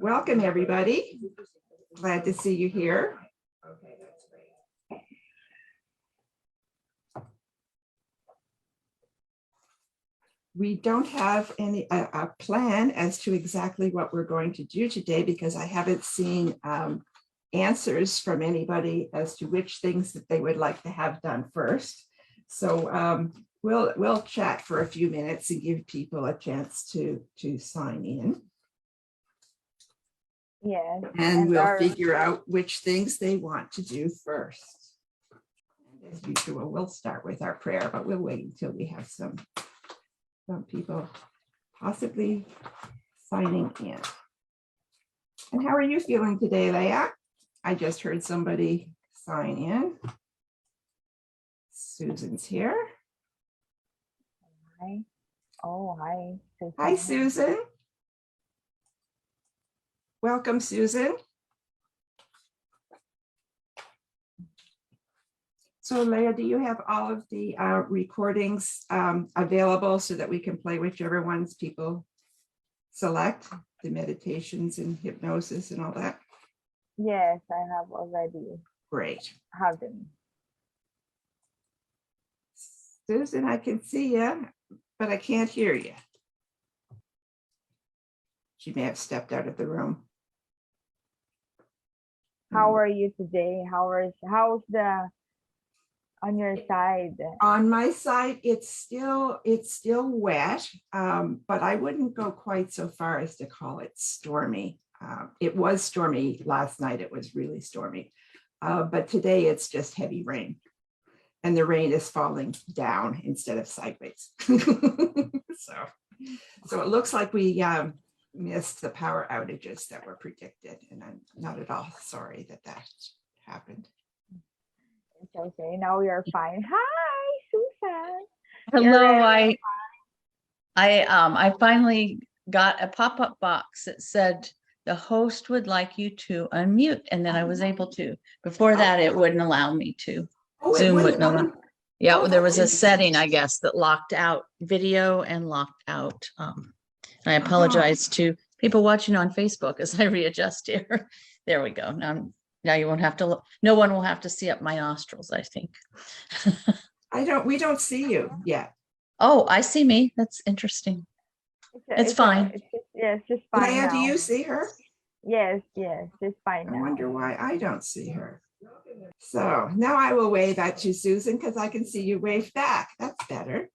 Welcome, everybody. Glad to see you here. Okay, that's great. We don't have a plan as to exactly what we're going to do today because I haven't seen answers from anybody as to which things that they would like to have done first. So we'll chat for a few minutes and give people a chance to sign in. Yes. And we'll figure out which things they want to do first. And as usual, we'll start with our prayer, but we'll wait until we have some people possibly signing in. And how are you feeling today, Leah? I just heard somebody sign in. Susan's here. Hi. Oh, hi. Susan. Hi, Susan. Welcome, Susan. So Leah, do you have all of the recordings available so that we can play whichever ones people select, the meditations and hypnosis and all that? Yes, I have already. Great. Have them. Susan, I can see you, but I can't hear you. She may have stepped out of the room. How are you today? How's the on your side? On my side, it's still wet, but I wouldn't go quite so far as to call it stormy. It was stormy last night. It was really stormy, but today it's just heavy rain, and the rain is falling down instead of sideways. So it looks like we missed the power outages that were predicted, and I'm not at all sorry that happened. It's okay. Now we are fine. Hi, Susan. Hello. I finally got a pop-up box that said the host would like you to unmute, and then I was able to. Before that, it wouldn't allow me to. Zoom wouldn't allow. Yeah, there was a setting, I guess, that locked out video and locked out. I apologize to people watching on Facebook as I readjust here. There we go. Now you won't have to look. No one will have to see up my nostrils, I think. We don't see you yet. Oh, I see me. That's interesting. It's fine. It's just fine. Leah, now. do you see her? Yes, it's fine. I now. wonder why I don't see her. So now I will wave at you, Susan, because I can see you wave back. That's better.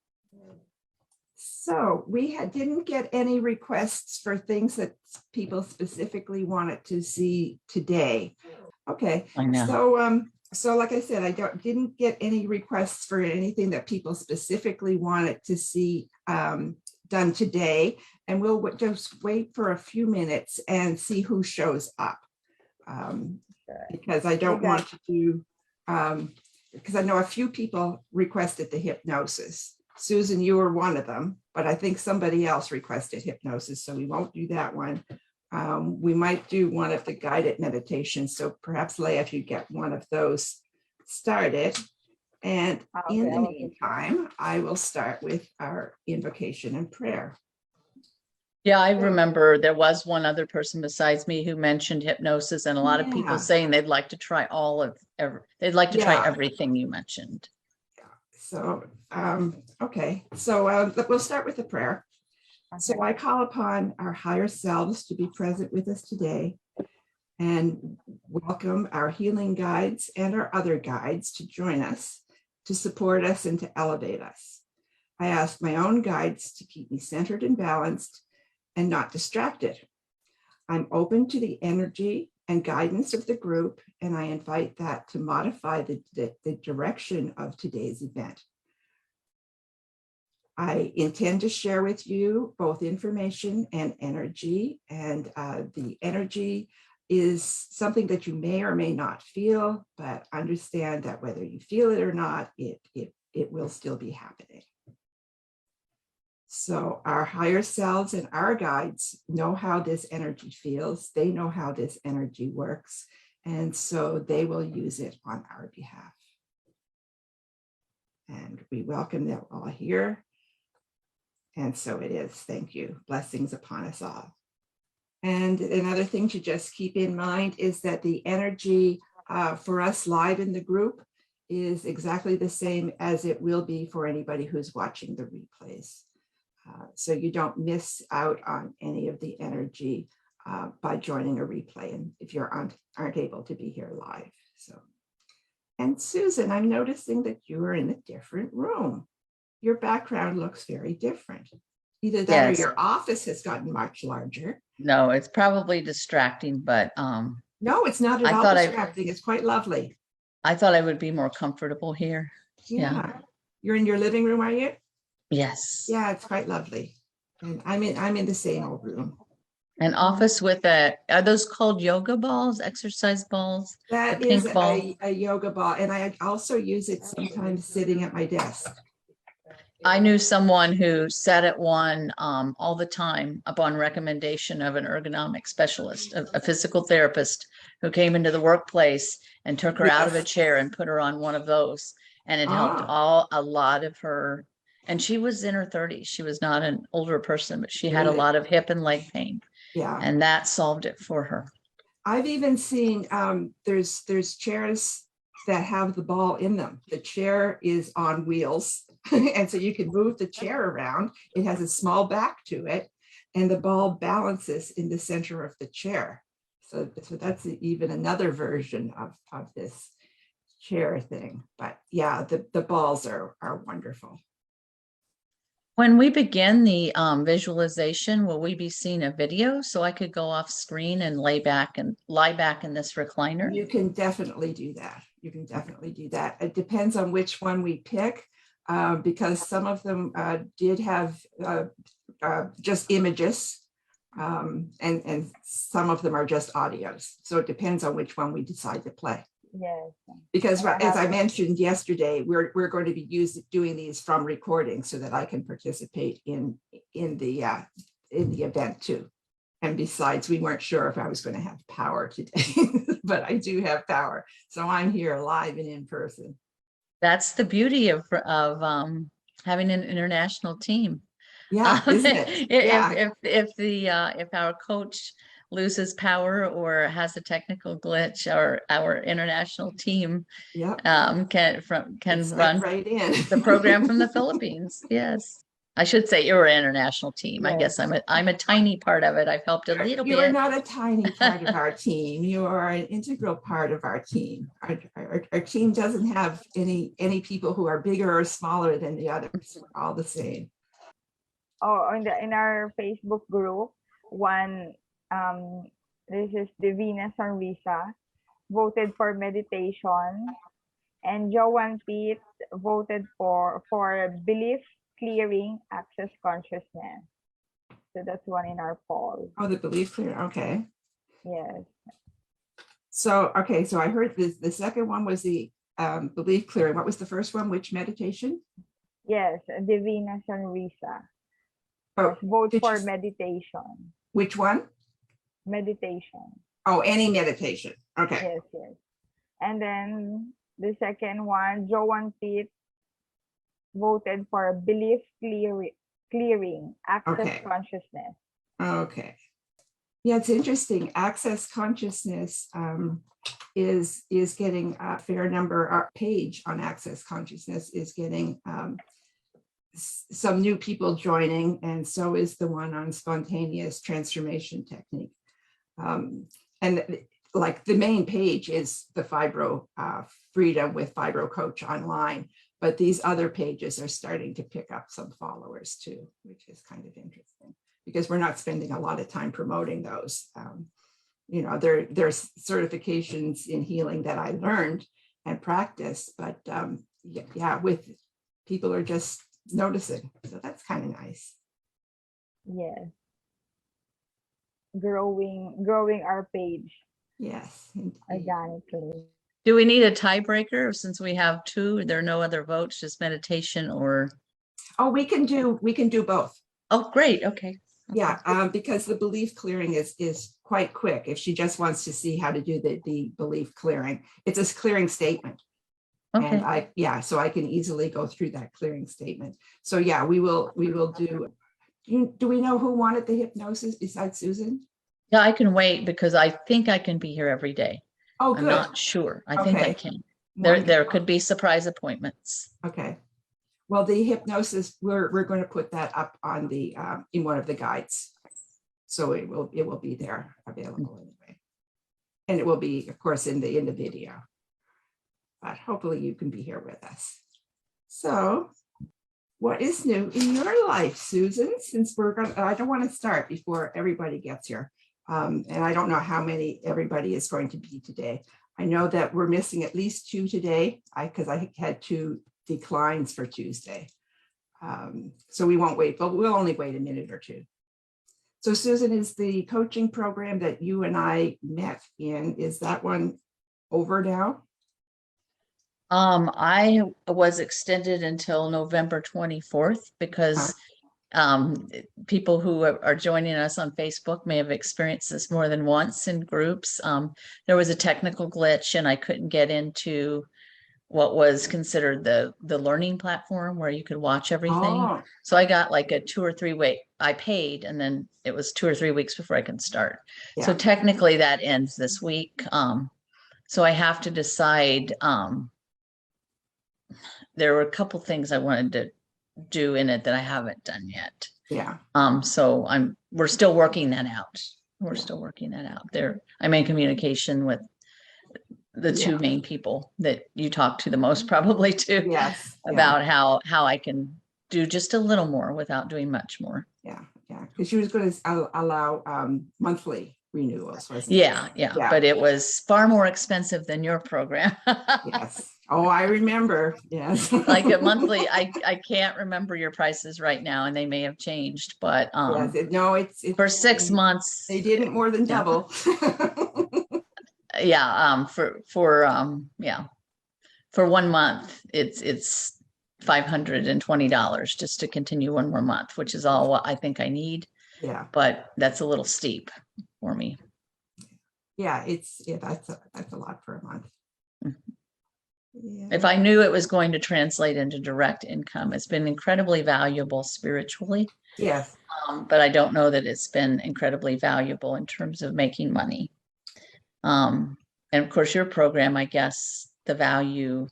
So we didn't get any requests for things that people specifically wanted to see today. Okay. I know. So like I said, I didn't get any requests for anything that people specifically wanted to see done today, and we'll just wait for a few minutes and see who shows up. Because I don't want to do, because I know a few people requested the hypnosis. Susan, you were one of them, but I think somebody else requested hypnosis, so we won't do that one. We might do one of the guided meditations. So perhaps, Leah, if you get one of those started. And in the meantime, I will start with our invocation and prayer. Yeah, I remember there was one other person besides me who mentioned hypnosis, and a lot of people saying they'd like to try they'd like to try everything you mentioned. So, okay. So we'll start with the prayer. Okay. So I call upon our higher selves to be present with us today and welcome our healing guides and our other guides to join us, to support us and to elevate us. I ask my own guides to keep me centered and balanced and not distracted. I'm open to the energy and guidance of the group, and I invite that to modify the direction of today's event. I intend to share with you both information and energy, and the energy is something that you may or may not feel, but understand that whether you feel it or not, it will still be happening. So our higher selves and our guides know how this energy feels. They know how this energy works. And so they will use it on our behalf. And we welcome them all here. And so it is. Thank you. Blessings upon us all. And another thing to just keep in mind is that the energy for us live in the group is exactly the same as it will be for anybody who's watching the replays. So you don't miss out on any of the energy by joining a replay, and if you aren't able to be here live. So, and Susan, I'm noticing that you are in a different room. Your background looks very different. Either that Yes. or your office has gotten much larger. No, it's probably distracting, but No, it's not at I all thought distracting. It's quite lovely. I thought I would be more comfortable here. Yeah. You're in your living room, are you? Yes. Yeah, it's quite lovely. And I'm in the same old room. An office with are those called yoga balls, exercise balls? That The is pink ball. a yoga ball, and I also use it sometimes sitting at my desk. I knew someone who sat at one all the time upon recommendation of an ergonomic specialist, a physical therapist who came into the workplace and took her out of a Yes. chair and put her on one of those. And it helped a lot of her. And she was in her 30s. She was not an older person, but she had a Really? lot of hip and leg pain. Yeah. And that solved it for her. I've even seen there's chairs that have the ball in them. The chair is on wheels, and so you can move the chair around. It has a small back to it, and the ball balances in the center of the chair. So that's even another version of this chair thing. But yeah, the balls are wonderful. When we begin the visualization, will we be seeing a video so I could go off screen and lie back in this recliner? You can definitely do that. You can definitely do that. It depends on which one we pick, because some of them did have just images, and some of them are just audios. So it depends on which one we decide to play. Yes. Because as I mentioned yesterday, we're going to be doing these from recording so that I can participate in the event too. And besides, we weren't sure if I was going to have power today, but I do have power. So I'm here live and in person. That's the beauty of having an international team. Yeah, isn't it? Yeah. If our coach loses power or has a technical glitch, our international team Yeah. can run right in the program from the Philippines. Yes. I should say you're an international team. Yes. I guess I'm a tiny part of it. I've helped a little You are bit. not a tiny part of our team. You are an integral part of our team. Our team doesn't have any people who are bigger or smaller than the others. We're all the same. Oh, in our Facebook group, this is Divina Sonrisa voted for meditation, and Joanne Pete voted for belief clearing access consciousness. So that's one in our poll. Oh, the belief clear. Okay. Yes. So, okay. So I heard the second one was the belief clearing. What was the first one? Which meditation? Yes, Divina Sonrisa. Oh, Vote for meditation. Which one? Meditation. Oh, any meditation. Okay. Yes, yes. And then the second one, Joanne Pitt voted for belief clearing access consciousness. Okay. Yeah, it's interesting. Access consciousness is getting a fair number. Our page on access consciousness is getting some new people joining, and so is the one on spontaneous transformation technique. And like the main page is the Fibro Freedom with FibroCoach.Online, but these other pages are starting to pick up some followers too, which is kind of interesting because we're not spending a lot of time promoting those. You know, there's certifications in healing that I learned and practiced, but yeah, with people are just noticing. So that's kind of nice. Yes. Growing our page. Yes. Organically. Do we need a tiebreaker since we have two? There are no other votes, just meditation or? Oh, we can do both. Oh, great. Okay. Yeah, because the belief clearing is quite quick. If she just wants to see how to do the belief clearing, it's a clearing statement. Okay. And so I can easily go through that clearing statement. So yeah, we will do. Do we know who wanted the hypnosis besides Susan? Yeah, I can wait because I think I can be here every day. Oh, I'm good. not sure. I think I Okay. can. There Wonderful. could be surprise appointments. Okay. Well, the hypnosis, we're going to put that up on the in one of the guides. So it will be there available anyway. And it will be, of course, in the video. But hopefully you can be here with us. So what is new in your life, Susan? Since I don't want to start before everybody gets here. And I don't know how many everybody is going to be today. I know that we're missing at least 2 today because I had 2 declines for Tuesday. So we won't wait, but we'll only wait a minute or 2. So Susan, is the coaching program that you and I met in, is that one over now? I was extended until November 24th because people who are joining us on Facebook may have experienced this more than once in groups. There was a technical glitch and I couldn't get into what was considered the learning platform where you could watch everything. Oh, So I got like a 2 or 3 week, I paid, and then it was 2 or 3 weeks before I can start. So yeah. technically that ends this week. So I have to decide. There were a couple things I wanted to do in it that I haven't done yet. Yeah. So we're still working that out. We're Yeah. still working that out. I'm in communication with the 2 main people that you talk to the most probably too. Yes. About how I can do just a little more without doing much more. Yeah. Because she was going to allow monthly renewals, wasn't it? Yeah. But it was far more expensive than your program. Yes. Oh, I remember. Yes. Like a monthly, I can't remember your prices right now, and they may have changed, but Yes. No, it's for 6 months. They didn't more than double. Yeah. For 1 month, it's $520 just to continue 1 more month, which is all what I think I need. Yeah. But that's a little steep for me. Yeah, that's a lot for a month. Yeah. If I knew it was going to translate into direct income, it's been incredibly valuable spiritually. Yes. But I don't know that it's been incredibly valuable in terms of making money. And of course, your program, I guess, the value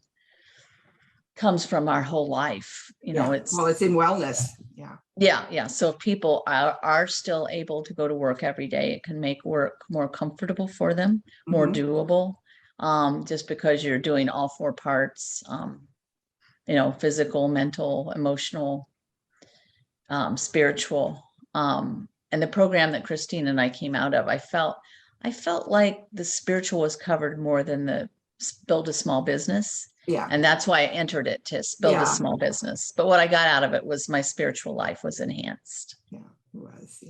comes from our whole life. It's in wellness. Yeah. So if people are still able to go to work every day, it can make work more comfortable for them, more doable. Just because you're doing all 4 parts, physical, mental, emotional, spiritual. And the program that Christine and I came out of, I felt like the spiritual was covered more than the build a small business. Yeah. And that's why I entered it, to build a small business. But what I got out of it was my spiritual life was enhanced. Yeah, it was.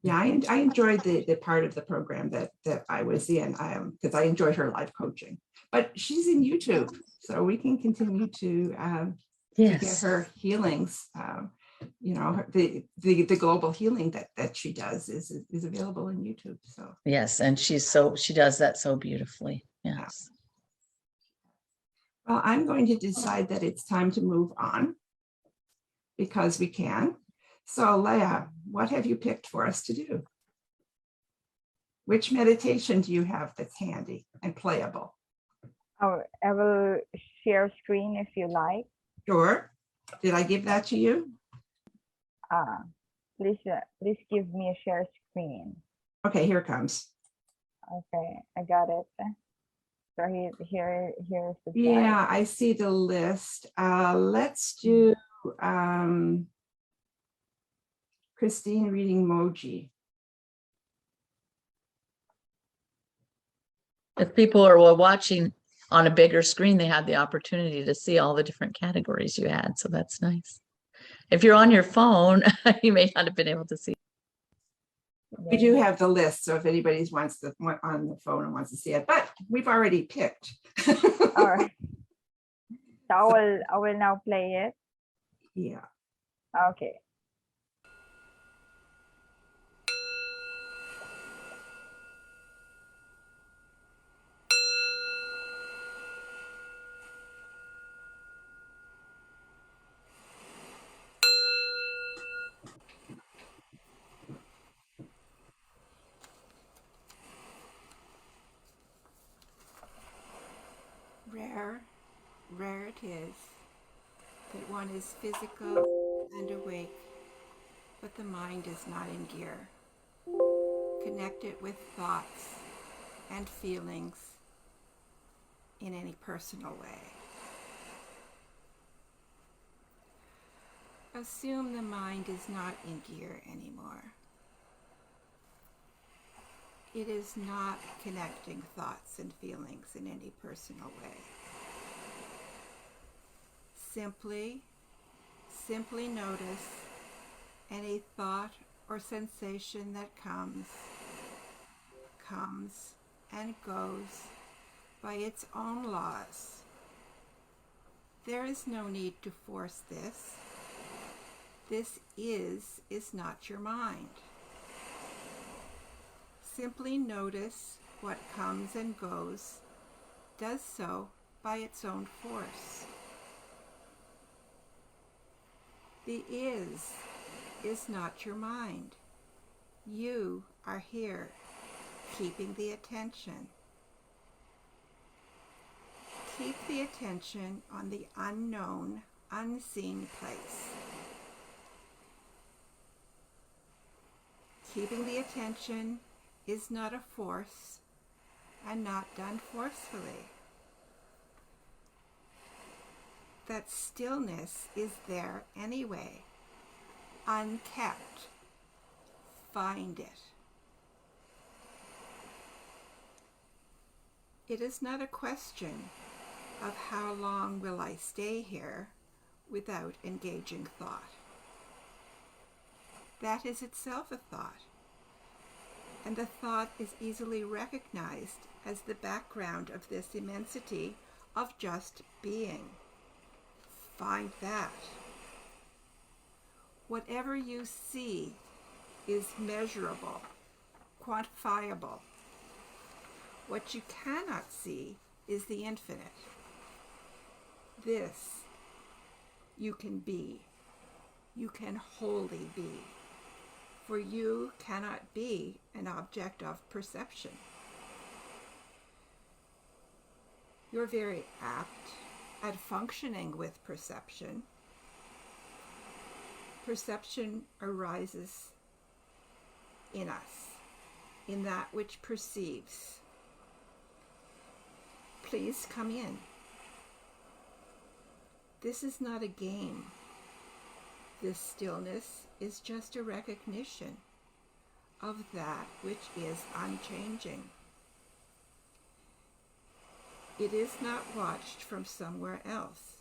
Yeah, I enjoyed the part of the program that I was in, because I enjoyed her live coaching. But she's in YouTube, so we can continue to get her healings. The global healing that she does is available in YouTube. So yes, and she does that so beautifully. Yes. Well, I'm going to decide that it's time to move on because we can. So Leah, what have you picked for us to do? Which meditation do you have that's handy and playable? Oh, I will share screen if you like. Sure. Did I give that to you? Please give me a share screen. Okay, here it comes. Okay, I got it. So here's the slide. Yeah, I see the list. Let's do Christine reading Moji. If people are watching on a bigger screen, they had the opportunity to see all the different categories you had. So that's nice. If you're on your phone, you may not have been able to see. We do have the list, so if anybody wants on the phone and wants to see it, but we've already picked. All right. So I will now play it. Yeah. Okay. Rare it is that one is physical and awake, but the mind is not in gear, connected with thoughts and feelings in any personal way. Assume the mind is not in gear anymore. It is not connecting thoughts and feelings in any personal way. Simply notice any thought or sensation that comes and goes by its own laws. There is no need to force this. This is not your mind. Simply notice what comes and goes, does so by its own force. The is not your mind. You are here, keeping the attention. Keep the attention on the unknown, unseen place. Keeping the attention is not a force and not done forcefully. That stillness is there anyway, unkept. Find it. It is not a question of how long will I stay here without engaging thought. That is itself a thought, and the thought is easily recognized as the background of this immensity of just being. Find that. Whatever you see is measurable, quantifiable. What you cannot see is the infinite. This you can be. You can wholly be. For you cannot be an object of perception. You're very apt at functioning with perception. Perception arises in us, in that which perceives. Please come in. This is not a game. This stillness is just a recognition of that which is unchanging. It is not watched from somewhere else.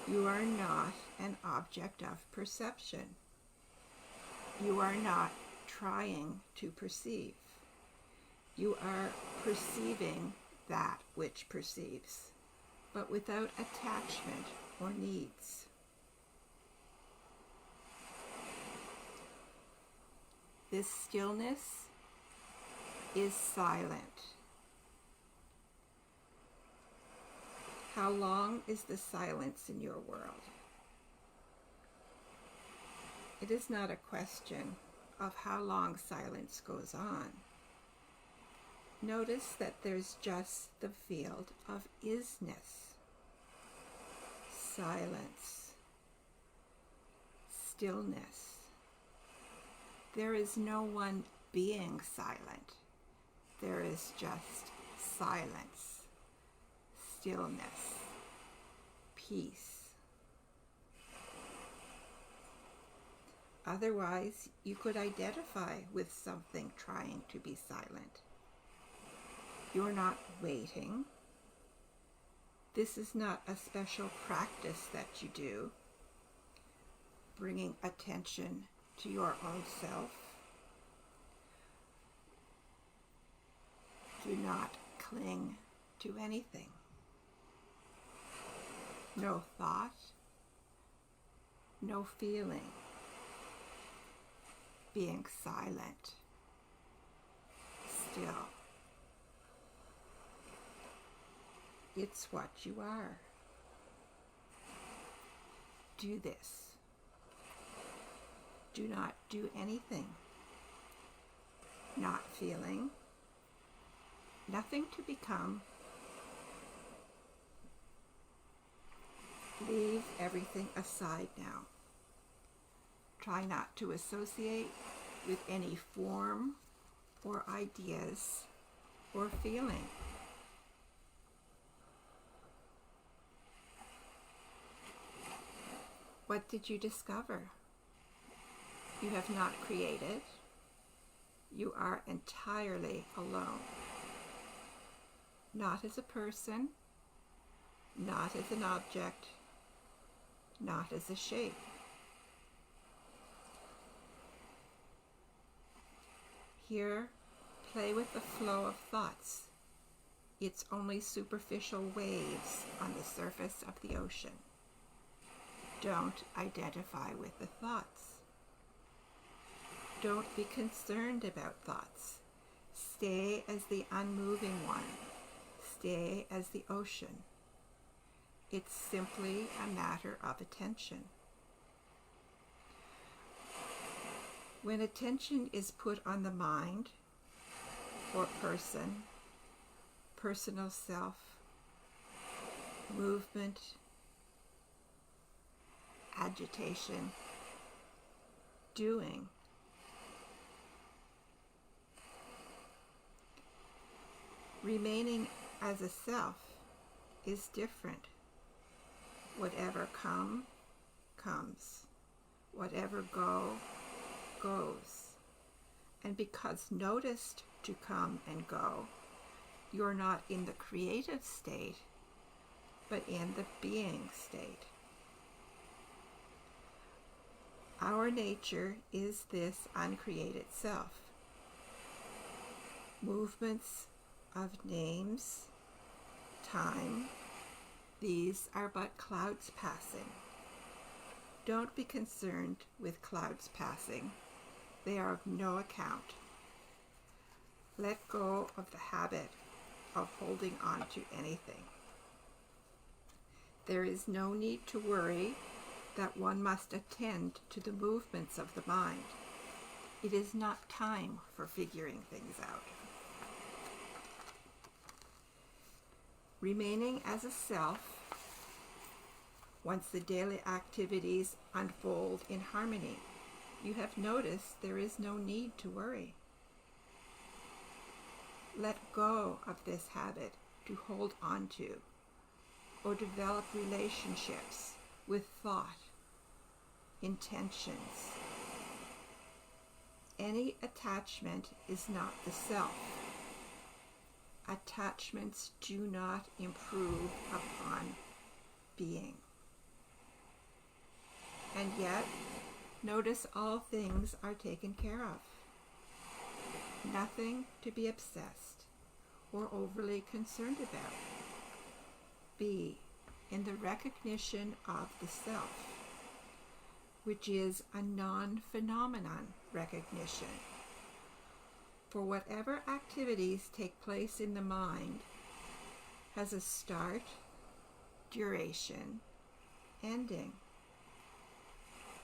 You are not an object of perception. You are not trying to perceive. You are perceiving that which perceives, but without attachment or needs. This stillness is silent. How long is the silence in your world? It is not a question of how long silence goes on. Notice that there's just the field of isness, silence, stillness. There is no one being silent. There is just silence, stillness, peace. Otherwise, you could identify with something trying to be silent. You're not waiting. This is not a special practice that you do, bringing attention to your own self. Do not cling to anything. No thought, no feeling. Being silent, still. It's what you are. Do this. Do not do anything. Not feeling. Nothing to become. everything aside now. Try not to associate with any form or ideas or feeling. What did you discover? You have not created. You are entirely alone. Not as a person, not as an object, not as a shape. Here, play with the flow of thoughts. It's only superficial waves on the surface of the ocean. Don't identify with the thoughts. Don't be concerned about thoughts. Stay as the unmoving one. Stay as the ocean. It's simply a matter of attention. When attention is put on the mind or person, personal self, movement, agitation, doing, remaining as a self is different. Whatever come, comes. Whatever go, goes. And because noticed to come and go, you're not in the creative state, but in the being state. Our nature is this uncreated self. Movements of names, time, these are but clouds passing. Don't be concerned with clouds passing. They are of no account. Let go of the habit of holding on to anything. There is no need to worry that one must attend to the movements of the mind. It is not time for figuring things out. Remaining as a self, once the daily activities unfold in harmony, you have noticed there is no need to worry. Let go of this habit to hold on to or develop relationships with thought, intentions. Any attachment is not the self. Attachments do not improve upon being. And yet, notice all things are taken care of. Nothing to be obsessed or overly concerned about. Be in the recognition of the self, which is a non-phenomenon recognition. For whatever activities take place in the mind has a start, duration, ending.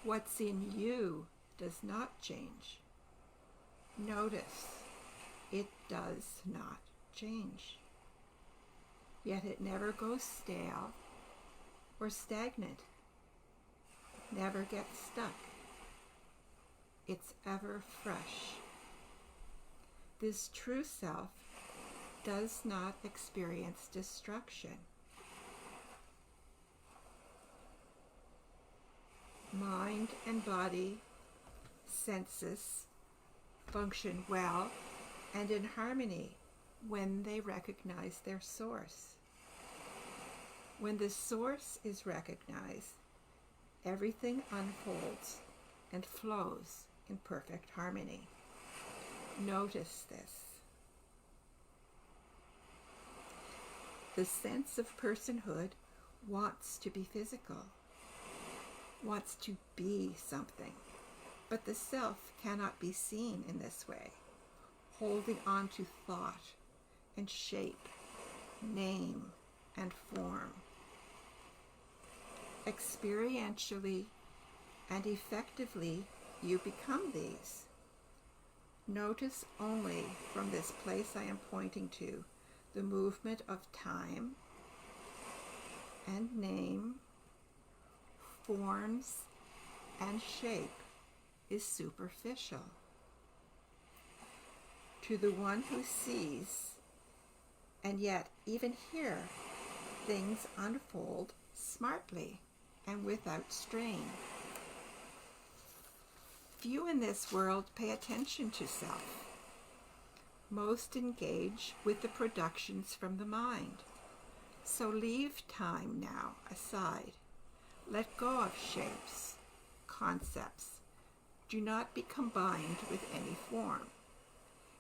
What's in you does not change. Notice, it does not change. Yet it never goes stale or stagnant, never gets stuck. It's ever fresh. This true self does not experience destruction. Mind and body, senses, function well and in harmony when they recognize their source. When the source is recognized, everything unfolds and flows in perfect harmony. Notice this. The sense of personhood wants to be physical, wants to be something, but the self cannot be seen in this way, holding on to thought and shape, name and form. Experientially and effectively, you become these. Notice only from this place I am pointing to the movement of time and name, forms and shape is superficial. To the one who sees, and yet even here, things unfold smartly and without strain. Few in this world pay attention to self. Most engage with the productions from the mind. So leave time now aside. Let go of shapes, concepts. Do not be combined with any form.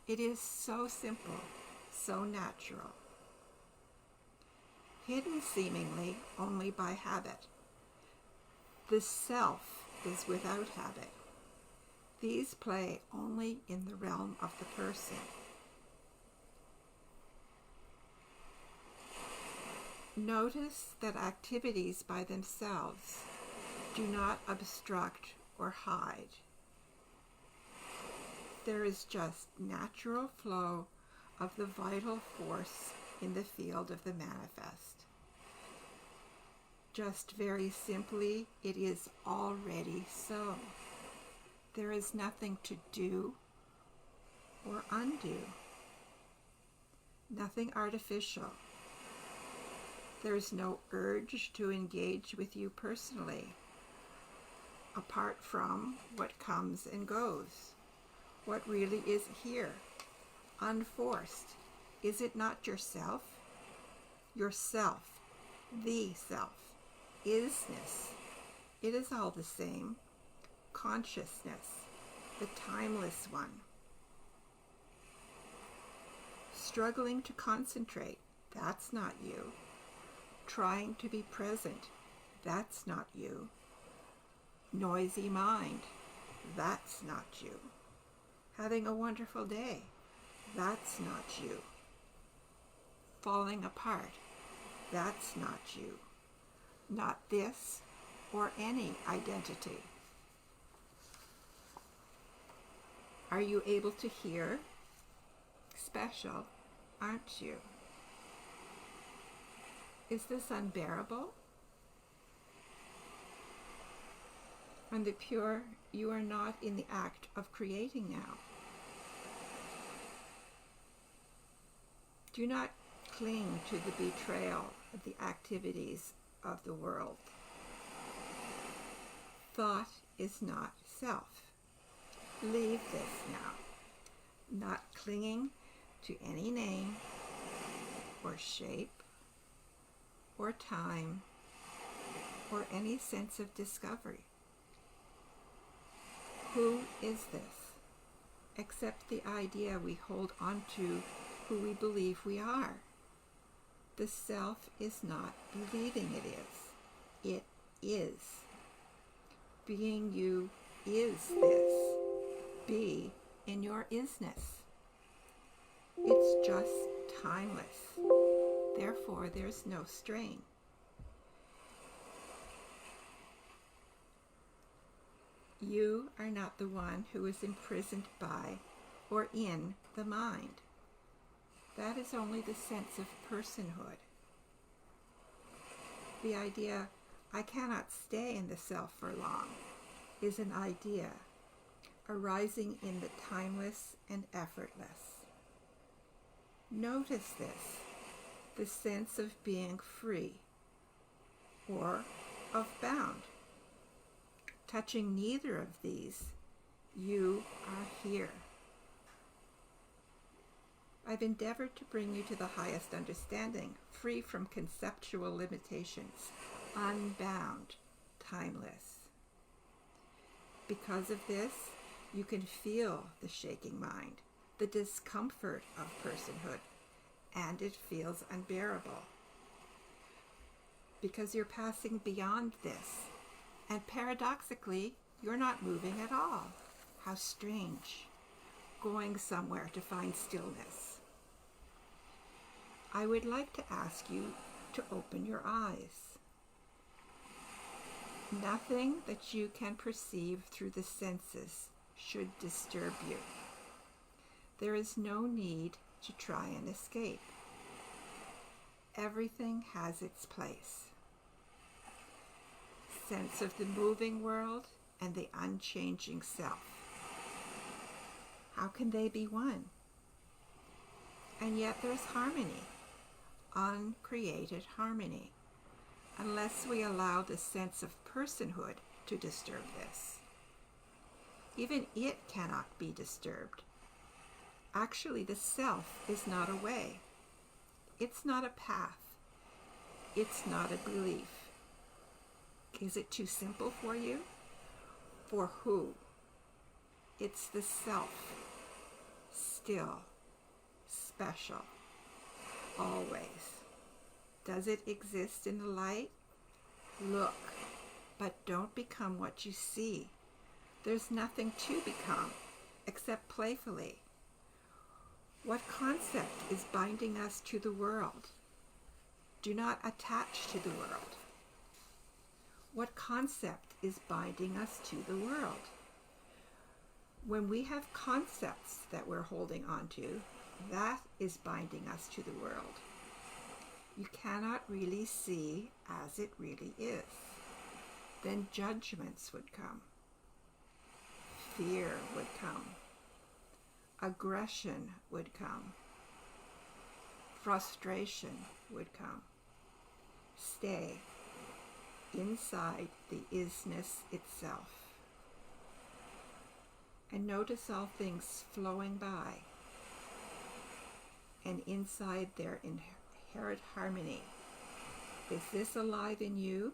It is so simple, so natural. Hidden seemingly only by habit. The self is without habit. These play only in the realm of the person. Notice that activities by themselves do not obstruct or hide. There is just natural flow of the vital force in the field of the manifest. Just very simply, it is already so. There is nothing to do or undo. Nothing artificial. There is no urge to engage with you personally, apart from what comes and goes. What really is here, unforced. Is it not yourself? Yourself, the self, isness. It is all the same. Consciousness, the timeless one. Struggling to concentrate, that's not you. Trying to be present, that's not you. Noisy mind, that's not you. Having a wonderful day, that's not you. Falling apart, that's not you. Not this or any identity. Are you able to hear? Special, aren't you? Is this unbearable? And the pure, you are not in the act of creating now. Do not cling to the betrayal of the activities of the world. Thought is not self. Leave this now. Not clinging to any name or shape or time or any sense of discovery. Who is this, except the idea we hold onto who we believe we are? The self is not believing it is. It is. Being you is this. Be in your isness. It's just timeless. Therefore, there's no strain. You are not the one who is imprisoned by or in the mind. That is only the sense of personhood. The idea, I cannot stay in the self for long, is an idea arising in the timeless and effortless. Notice this, the sense of being free or of bound. Touching neither of these, you are here. I've endeavored to bring you to the highest understanding, free from conceptual limitations, unbound, timeless. Because of this, you can feel the shaking mind, the discomfort of personhood, and it feels unbearable. Because you're passing beyond this, and paradoxically, you're not moving at all. How strange. Going somewhere to find stillness. I would like to ask you to open your eyes. Nothing that you can perceive through the senses should disturb you. There is no need to try and escape. Everything has its place. sense of the moving world and the unchanging self. How can they be one? And yet there's harmony, uncreated harmony, unless we allow the sense of personhood to disturb this. Even it cannot be disturbed. Actually, the self is not a way. It's not a path. It's not a belief. Is it too simple for you? For who? It's the self. Still. Special. Always. Does it exist in the light? Look, but don't become what you see. There's nothing to become, except playfully. What concept is binding us to the world? Do not attach to the world. What concept is binding us to the world? When we have concepts that we're holding on to, that is binding us to the world. You cannot really see as it really is. Then judgments would come. Fear would come. Aggression would come. Frustration would come. Stay inside the isness itself. And notice all things flowing by. And inside their inherent harmony. Is this alive in you?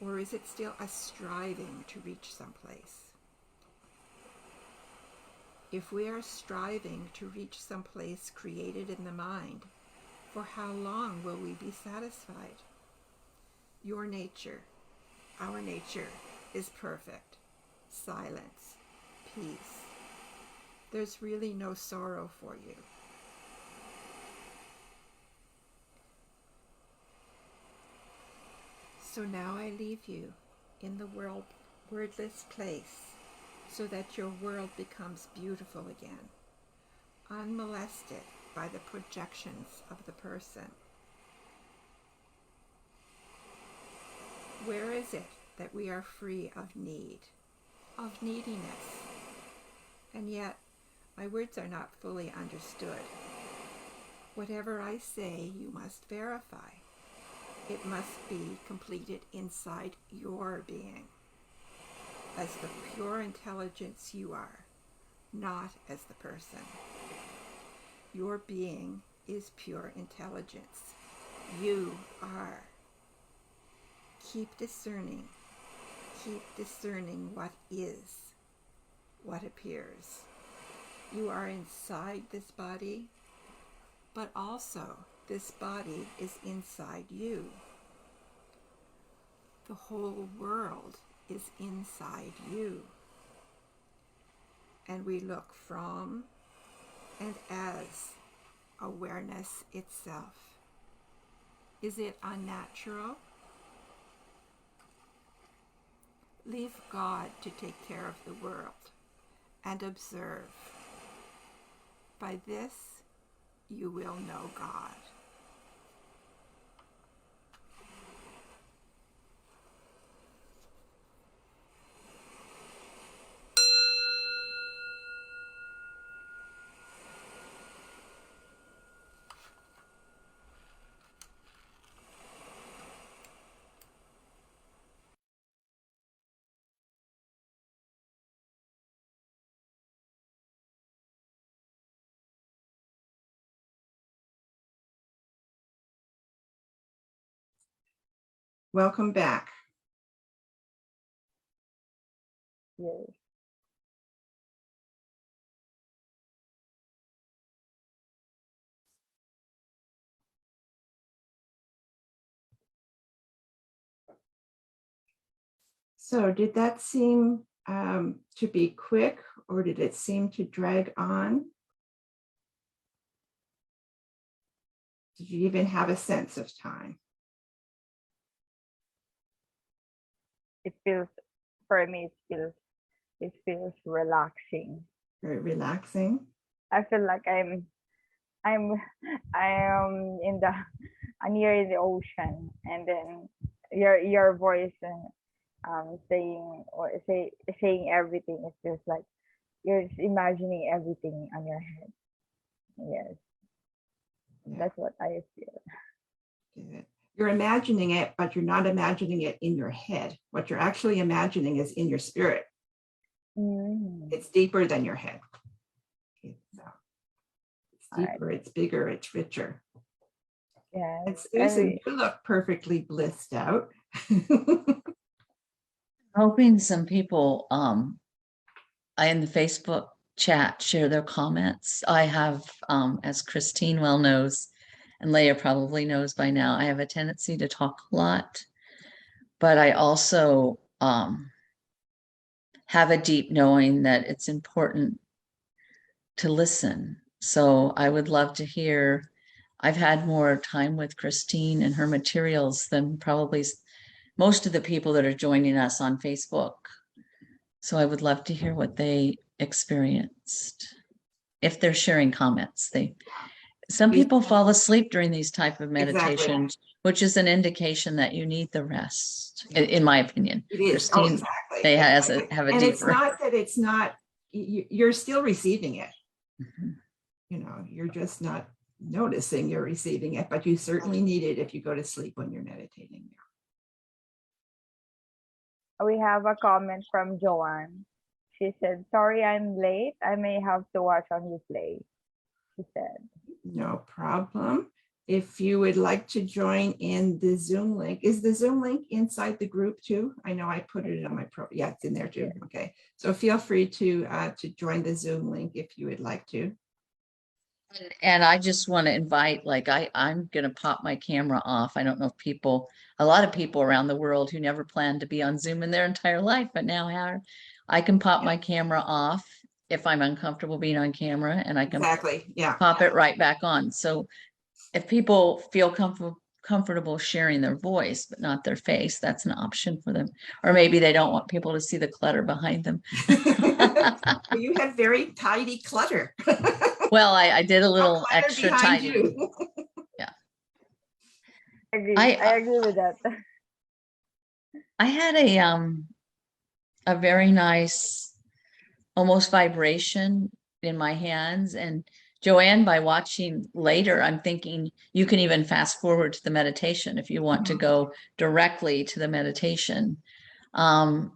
Or is it still a striving to reach someplace? If we are striving to reach someplace created in the mind, for how long will we be satisfied? Your nature, our nature, is perfect. Silence, peace. There's really no sorrow for you. So now I leave you in the wordless place, so that your world becomes beautiful again, unmolested by the projections of the person. Where is it that we are free of need, of neediness? And yet, my words are not fully understood. Whatever I say, you must verify. It must be completed inside your being, as the pure intelligence you are, not as the person. Your being is pure intelligence. You are. Keep discerning what is, what appears. You are inside this body, but also this body is inside you. The whole world is inside you. And we look from and as awareness itself. Is it unnatural? Leave God to take care of the world and observe. By this, you will know God. Welcome back. Yes. So did that seem to be quick, or did it seem to drag on? Did you even have a sense of time? It feels, for me, it feels relaxing. Very relaxing. I feel like I'm in the near the ocean, and then your voice saying everything. It's just like you're just imagining everything on your head. Yes, Yeah. that's what I feel. Good. You're imagining it, but you're not imagining it in your head. What you're actually imagining is in your spirit. It's deeper than your head. It's deeper, it's bigger, it's richer. Yeah. And Susan, you look perfectly blissed out. Hoping some people in the Facebook chat share their comments. I have, as Christine well knows, and Leah probably knows by now, I have a tendency to talk a lot, but I also have a deep knowing that it's important to listen. So I would love to hear. I've had more time with Christine and her materials than probably most of the people that are joining us on Facebook. So I would love to hear what they experienced. If they're sharing comments, some people fall asleep during these type of meditations, which is an indication that you need the rest, in my opinion. It is. Christine, exactly. they exactly. have a and deeper. It's not that it's not, you're still receiving it. You know, you're just not noticing you're receiving it, but you certainly need it if you go to sleep when you're meditating. We have a comment from Joanne. She said, "Sorry, I'm late. I may have to watch on replay." She said. No problem. If you would like to join in the Zoom link, is the Zoom link inside the group too? I know I put it on my yeah, it's in there too. Okay, so feel free to join the Zoom link if you would like to. And I just want to invite, like, I'm going to pop my camera off. I don't know if a lot of people around the world who never planned to be on Zoom in their entire life, but now I can pop my camera off if I'm uncomfortable being on camera, and I can pop it right back on. So if people feel comfortable sharing their voice, but not their face, that's an option for them. Or maybe they don't want people to see the clutter behind them. Well, you have very tidy clutter. Well, I did a little extra tidy. Yeah. I agree with that. I had a very nice, almost vibration in my hands. And Joanne, by watching later, I'm thinking you can even fast forward to the meditation if you want to go directly to the meditation. And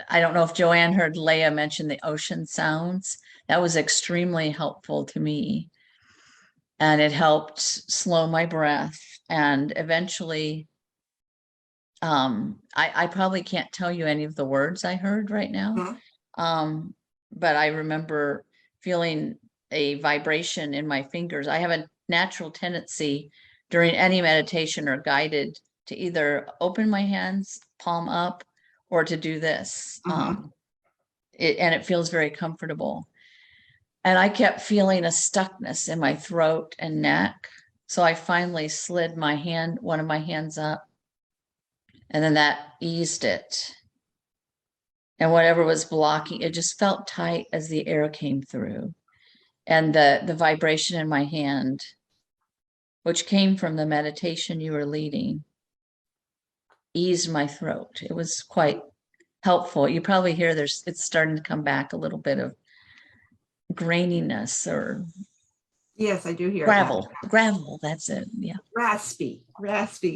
I don't know if Joanne heard Leah mention the ocean sounds. That was extremely helpful to me. And it helped slow my breath. And eventually, I probably can't tell you any of the words I heard right now. But I remember feeling a vibration in my fingers. I have a natural tendency during any meditation or guided to either open my hands, palm up, or to do this. And it feels very comfortable. And I kept feeling a stuckness in my throat and neck. So I finally slid one of my hands up, and then that eased it. And whatever was blocking, it just felt tight as the air came through. And the vibration in my hand, which came from the meditation you were leading, eased my throat. It was quite helpful. You probably hear it's starting to come back a little bit of graininess, or yes, I do hear gravel. That's it. Yeah. Raspy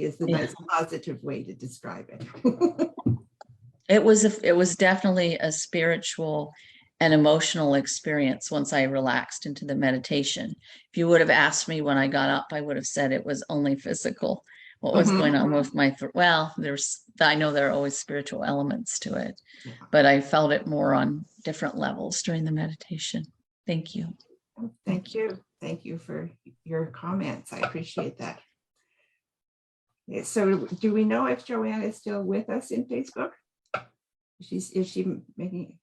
is the nice positive way to describe it. It was definitely a spiritual and emotional experience once I relaxed into the meditation. If you would have asked me when I got up, I would have said it was only physical. What was going on with my throat? Well, I know there are always spiritual elements to it, but I felt it more on different levels during the meditation. Thank you. Thank you. Thank you for your comments. I appreciate that. So do we know if Joanne is still with us in Facebook? Is she making,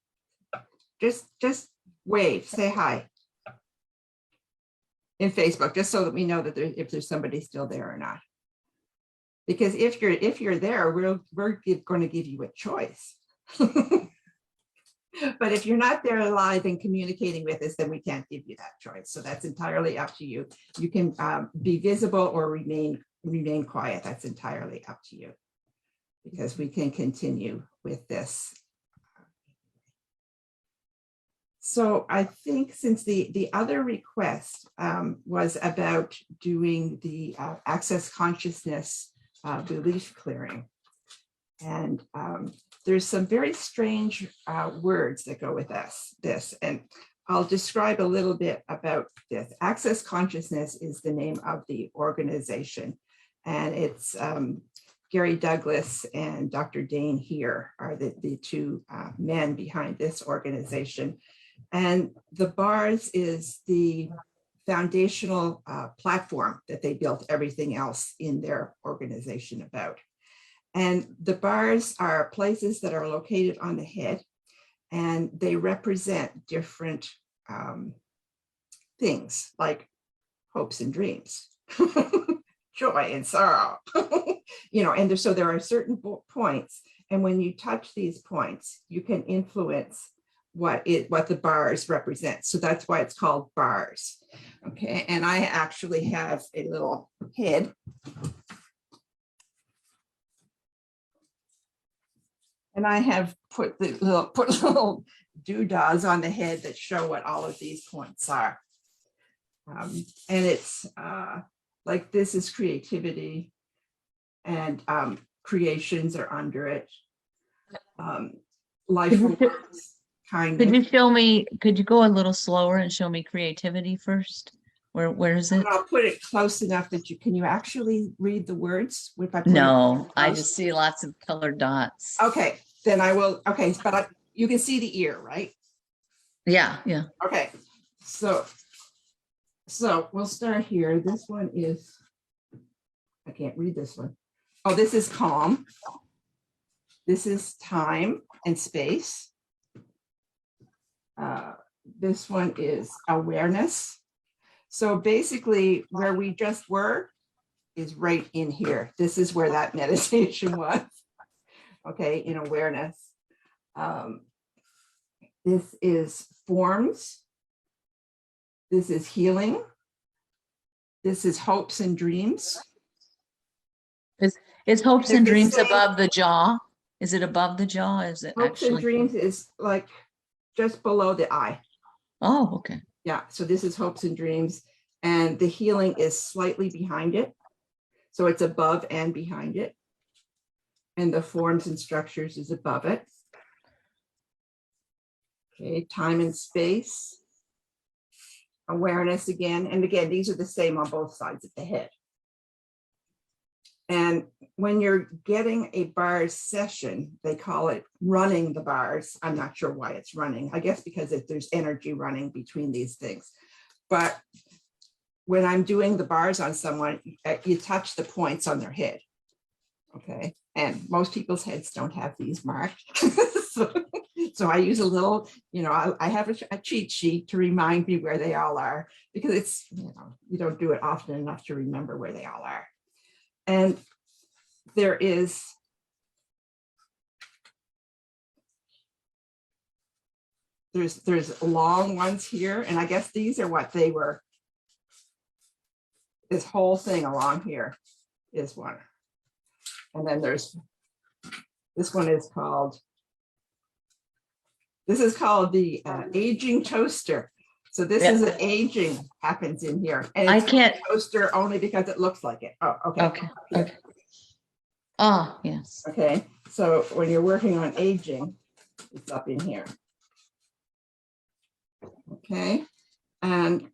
just wave, say hi in Facebook, just so that we know that if there's somebody still there or not. Because if you're there, we're going to give you a choice. But if you're not there live and communicating with us, then we can't give you that choice. So that's entirely up to you. You can be visible or remain quiet. That's entirely up to you. because we can continue with this. So I think since the other request was about doing the access consciousness belief clearing. And there's some very strange words that go with this. And I'll describe a little bit about this. Access Consciousness is the name of the organization. And it's Gary Douglas and Dr. Dane here are the two men behind this organization. And the BARS is the foundational platform that they built everything else in their organization about. And the BARS are places that are located on the head, and they represent different things like hopes and dreams, joy and sorrow, and so there are certain points. And when you touch these points, you can influence what the BARS represent. So that's why it's called BARS. Okay, and I actually have a little head. And I have put little doodahs on the head that show what all of these points are. And it's like this is creativity, and creations are under it. Life forms, kindness. Could you show me, could you go a little slower and show me creativity first? Where is it? I'll put it close enough that can you actually read the words? If I put No, it I close? just see lots of colored dots. Okay, then I will. Okay, but you can see the ear, right? Yeah. Okay, so we'll start here. This one is, I can't read this one. Oh, this is calm. This is time and space. This one is awareness. So basically where we just were is right in here. This is where that meditation was. Okay, in awareness. This is forms. This is healing. This is hopes and dreams. Is hopes and They're the dreams same. above the jaw? Is it above the jaw? Is it Hopes and actually? dreams is like just below the eye. Oh, okay. Yeah, so this is hopes and dreams, and the healing is slightly behind it. So it's above and behind it. And the forms and structures is above it. Okay, time and space. Awareness again. And again, these are the same on both sides of the head. And when you're getting a BARS session, they call it running the BARS. I'm not sure why it's running. I guess because there's energy running between these things. But when I'm doing the BARS on someone, you touch the points on their head. Okay. And most people's heads don't have these marked. So I use a little, I have a cheat sheet to remind me where they all are, because it's, you don't do it often enough to remember where they all are. And there's long ones here, and I guess these are what they were. This whole thing along here is one. And then there's, this one is called, the aging toaster. So this is an aging happens in here. And it's a toaster only because it looks like it. Oh, okay. Okay. Ah, yes. Okay, so when you're working on aging, it's up in here. Okay, and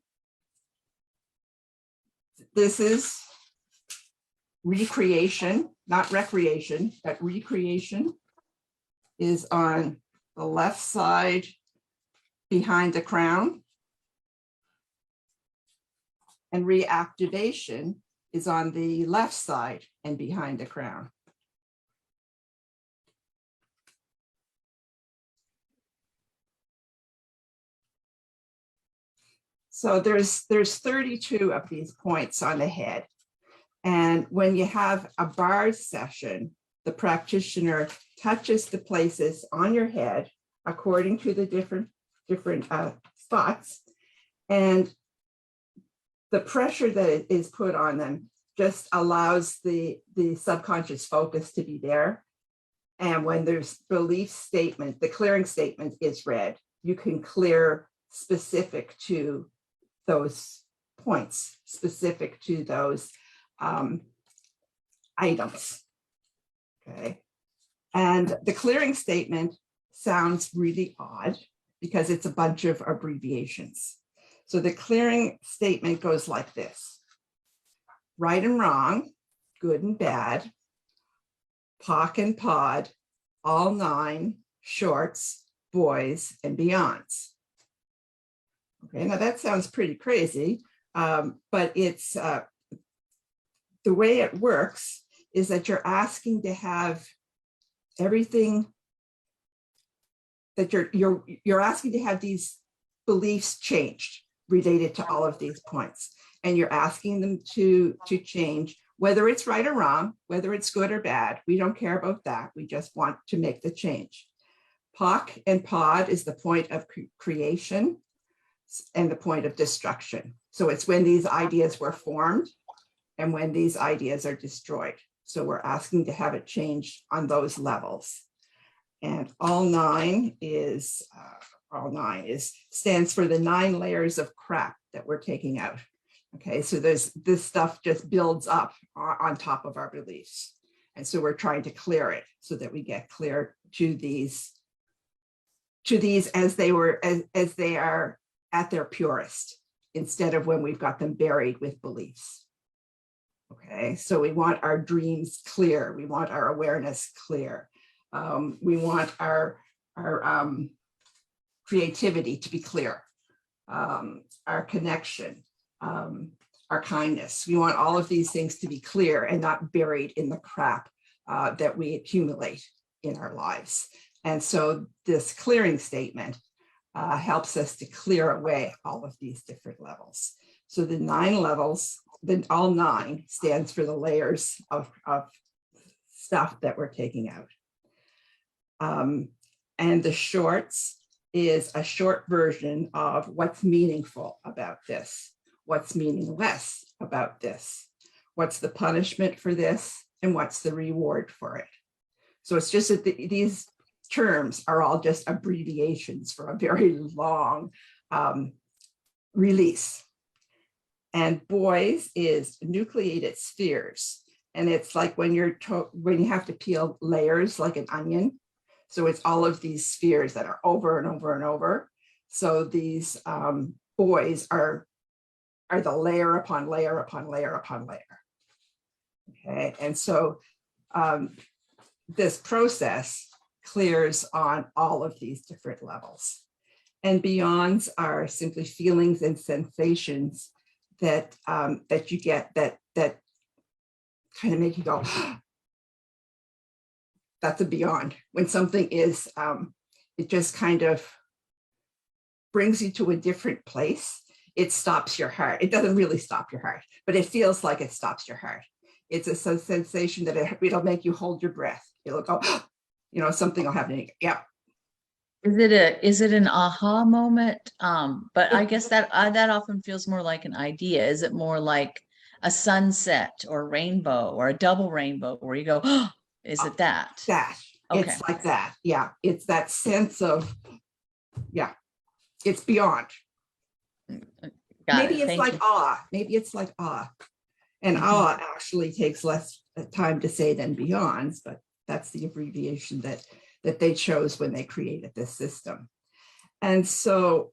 this is recreation, not recreation, but recreation is on the left side behind the crown. And reactivation is on the left side and behind the crown. So there's 32 of these points on the head. And when you have a BARS session, the practitioner touches the places on your head according to the different spots. And the pressure that is put on them just allows the subconscious focus to be there. And when there's belief statement, the clearing statement is read, you can clear specific to those points, specific to those items. Okay. And the clearing statement sounds really odd because it's a bunch of abbreviations. So the clearing statement goes like this: right and wrong, good and bad, POC and POD, all 9, shorts, boys, and beyonds. Okay, now that sounds pretty crazy, but it's the way it works is that you're asking to have everything that you're asking to have these beliefs changed related to all of these points, and you're asking them to change, whether it's right or wrong, whether it's good or bad. We don't care about that. We just want to make the change. POC and POD is the point of creation and the point of destruction. So it's when these ideas were formed and when these ideas are destroyed. So we're asking to have it changed on those levels. And all 9 stands for the 9 layers of crap that we're taking out. Okay, so this stuff just builds up on top of our beliefs. And so we're trying to clear it so that we get clear to these as they are at their purest, instead of when we've got them buried with beliefs. Okay, so we want our dreams clear. We want our awareness clear. We want our creativity to be clear, our connection, our kindness. We want all of these things to be clear and not buried in the crap that we accumulate in our lives. And so this clearing statement helps us to clear away all of these different levels. So the 9 levels, all 9 stands for the layers of stuff that we're taking out. And the shorts is a short version of what's meaningful about this, what's meaningless about this, what's the punishment for this, and what's the reward for it. So it's just that these terms are all just abbreviations for a very long release. And boys is nucleated spheres. And it's like when you have to peel layers like an onion. So it's all of these spheres that are over and over and over. So these boys are the layer upon layer upon layer upon layer. Okay, and so this process clears on all of these different levels. And beyonds are simply feelings and sensations that that you get that kind of make you go, that's a beyond. When something is, it just kind of brings you to a different place. It stops your heart. It doesn't really stop your heart, but it feels like it stops your heart. It's a sensation that it'll make you hold your breath. It'll go, something will happen. Yep. Is it an aha moment? But I guess that often feels more like an idea. Is it more like a sunset or rainbow or a double rainbow where you go, oh, is it that? That. Okay. It's like that. Yeah. It's that sense of, yeah, it's beyond. Maybe it's like awe. Maybe it's like awe. And awe actually takes less time to say than beyonds, but that's the abbreviation that they chose when they created this system. And so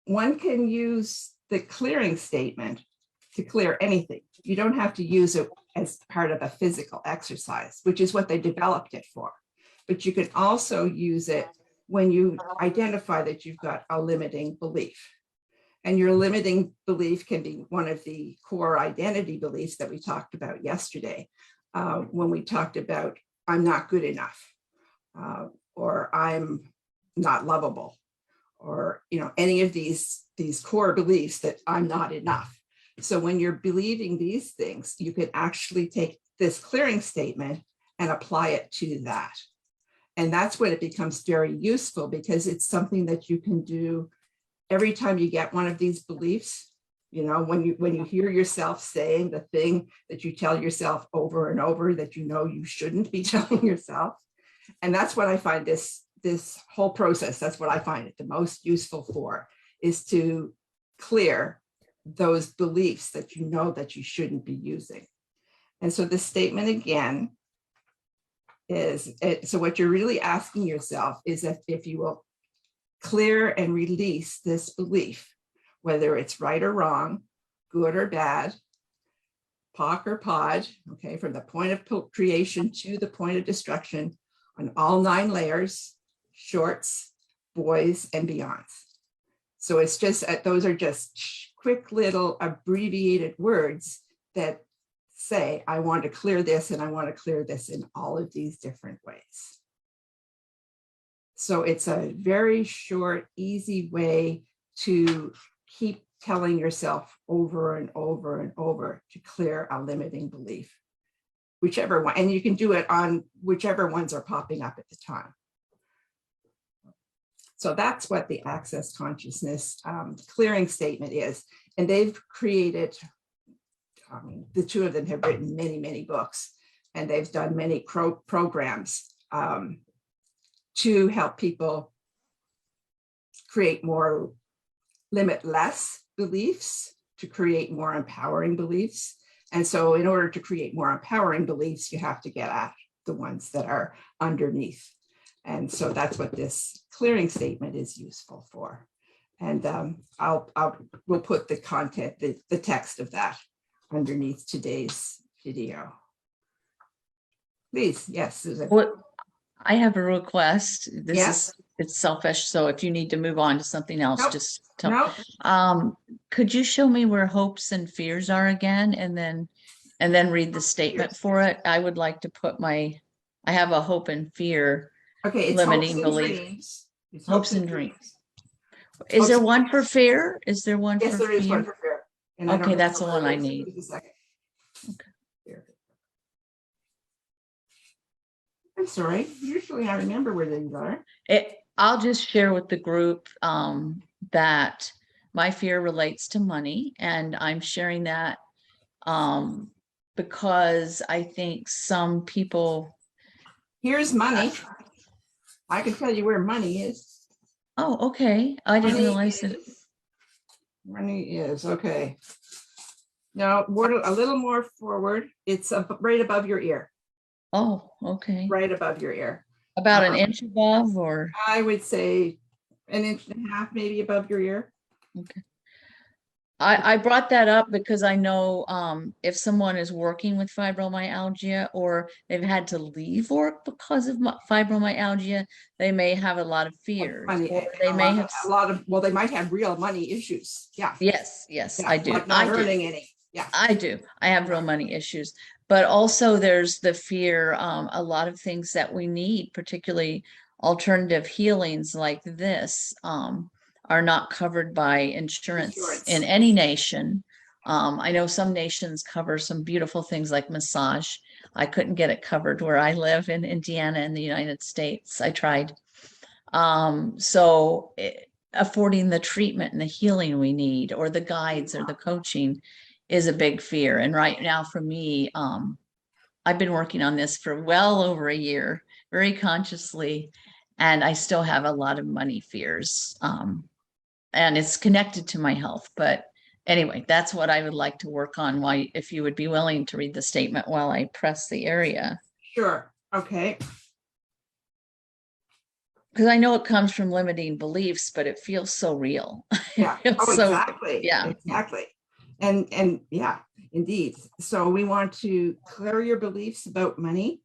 one can use the clearing statement to clear anything. You don't have to use it as part of a physical exercise, which is what they developed it for. But you can also use it when you identify that you've got a limiting belief. And your limiting belief can be one of the core identity beliefs that we talked about yesterday, when we talked about I'm not good enough, or I'm not lovable, or any of these core beliefs that I'm not enough. So when you're believing these things, you can actually take this clearing statement and apply it to that. And that's when it becomes very useful, because it's something that you can do every time you get one of these beliefs. When you hear yourself saying the thing that you tell yourself over and over that you shouldn't be telling yourself, And that's what I find this whole process, that's what I find it the most useful for, is to clear those beliefs that you know that you shouldn't be using. And so the statement again is, so what you're really asking yourself is if you will clear and release this belief, whether it's right or wrong, good or bad, POC or POD, okay, from the point of creation to the point of destruction on all 9 layers, shorts, boys, and beyonds. So it's just, those are just quick little abbreviated words that say, I want to clear this and I want to clear this in all of these different ways. So it's a very short, easy way to keep telling yourself over and over and over to clear a limiting belief, whichever one, and you can do it on whichever ones are popping up at the time. So that's what the access consciousness clearing statement is. And they've created, the 2 of them have written many, many books, and they've done many programs to help people create more limitless beliefs, to create more empowering beliefs. And so in order to create more empowering beliefs, you have to get at the ones that are underneath. And so that's what this clearing statement is useful for. And we'll put the content, the text of that underneath today's video. Please, yes, Susan. What I have a request. This Yes. is, it's selfish. So if you need to move on to something else, Nope. just tell. No, Could you show me where hopes and fears are again, and then read the statement for it? I would like to put I have a hope and fear. okay, it's Limiting hopes and belief. dreams. It's Hopes and dreams. Is there one for fear? Is there one Yes, for there is fear? one for fear. And I don't Okay, that's the remember one I it is. need. Just a second. Okay. Here. I'm sorry. Usually I remember where these are. I'll just share with the group that my fear relates to money, and I'm sharing that because I think some people. Here's money. I can tell you where money is. Oh, okay. I didn't Money realize it. Money is, okay. Now, a little more forward. It's right above your ear. Oh, okay. Right above your ear. About an inch above, or? I would say 1.5 inches maybe above your ear. Okay. I brought that up because I know if someone is working with fibromyalgia or they've had to leave work because of fibromyalgia, they may have a lot of fears. Money, Or they may have a lot of, well, they might have real money issues. Yeah. Yes, Yeah, I do. like not I do. earning any. Yeah. I do. I have real money issues, but also there's the fear, a lot of things that we need, particularly alternative healings like this, are not covered by insurance in any nation. I know some nations cover some beautiful things like massage. I couldn't get it covered where I live in Indiana in the United States. I tried. Affording the treatment and the healing we need, or the guides or the coaching, is a big fear. And right now for me, I've been working on this for well over a year, very consciously, and I still have a lot of money fears. And it's connected to my health. But anyway, that's what I would like to work on. Why, if you would be willing to read the statement while I press the area. Sure. Okay. Because I know it comes from limiting beliefs, but it feels so real. Yeah. Oh, exactly. Yeah. Exactly. And yeah, indeed. So we want to clear your beliefs about money,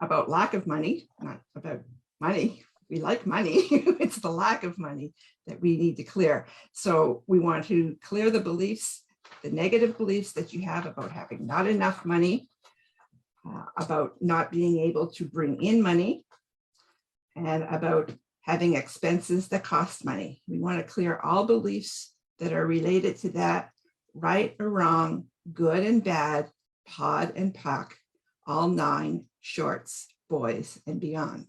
about lack of money, not about money. We like money. It's the lack of money that we need to clear. So we want to clear the beliefs, the negative beliefs that you have about having not enough money, about not being able to bring in money, and about having expenses that cost money. We want to clear all beliefs that are related to that, right or wrong, good and bad, POD and POC, all 9, shorts, boys, and beyond.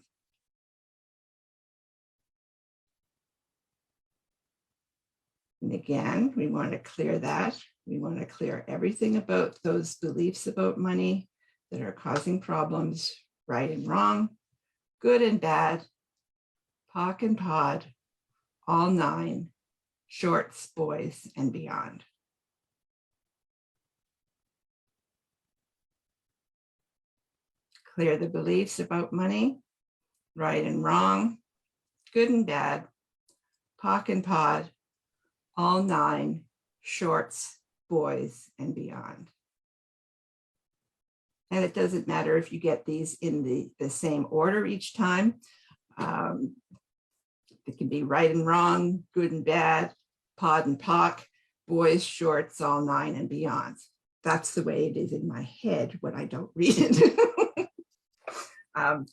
And again, we want to clear that. We want to clear everything about those beliefs about money that are causing problems, right and wrong, good and bad, POC and POD, all 9, shorts, boys, and beyond. Clear the beliefs about money, right and wrong, good and bad, POC and POD, all 9, shorts, boys, and beyond. And it doesn't matter if you get these in the same order each time. It can be right and wrong, good and bad, POD and POC, boys, shorts, all 9, and beyond. That's the way it is in my head when I don't read it. And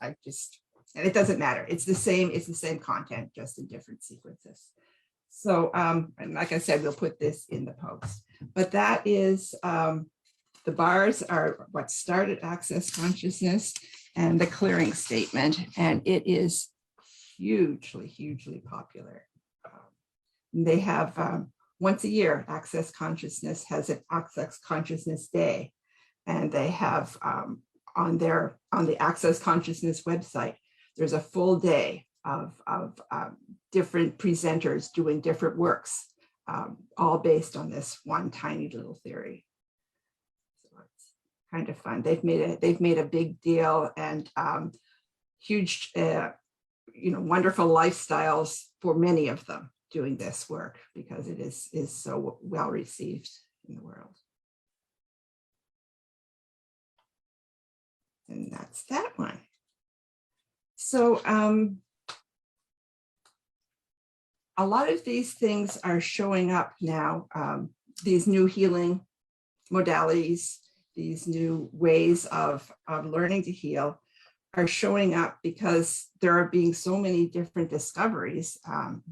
it doesn't matter. It's the same content, just in different sequences. So, and like I said, we'll put this in the post. But that is, the bars are what started Access Consciousness and the clearing statement. And it is hugely, hugely popular. They have once a year, Access Consciousness has an Access Consciousness Day. And they have on the Access Consciousness website, there's a full day of different presenters doing different works, all based on this one tiny little theory. So it's kind of fun. They've made a big deal and huge, wonderful lifestyles for many of them doing this work because it is so well received in the world. And that's that one. So a lot of these things are showing up now, these new healing modalities, these new ways of learning to heal are showing up because there are being so many different discoveries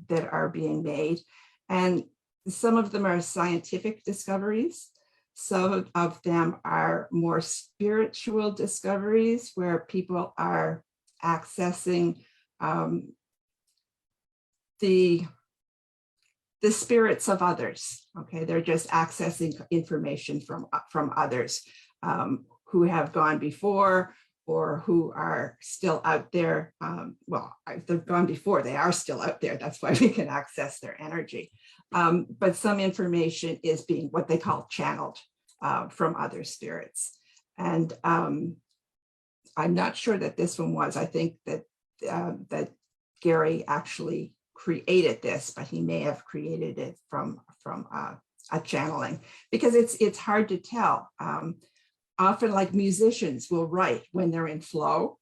that are being made. And some of them are scientific discoveries. Some of them are more spiritual discoveries where people are accessing the spirits of others. Okay, they're just accessing information from others who have gone before or who are still out there. Well, they've gone before, they are still out there. That's why we can access their energy. But some information is being what they call channeled from other spirits. And I'm not sure that this one was. I think that that Gary actually created this, but he may have created it from a channeling because it's hard to tell. Often, like musicians will write when they're in flow,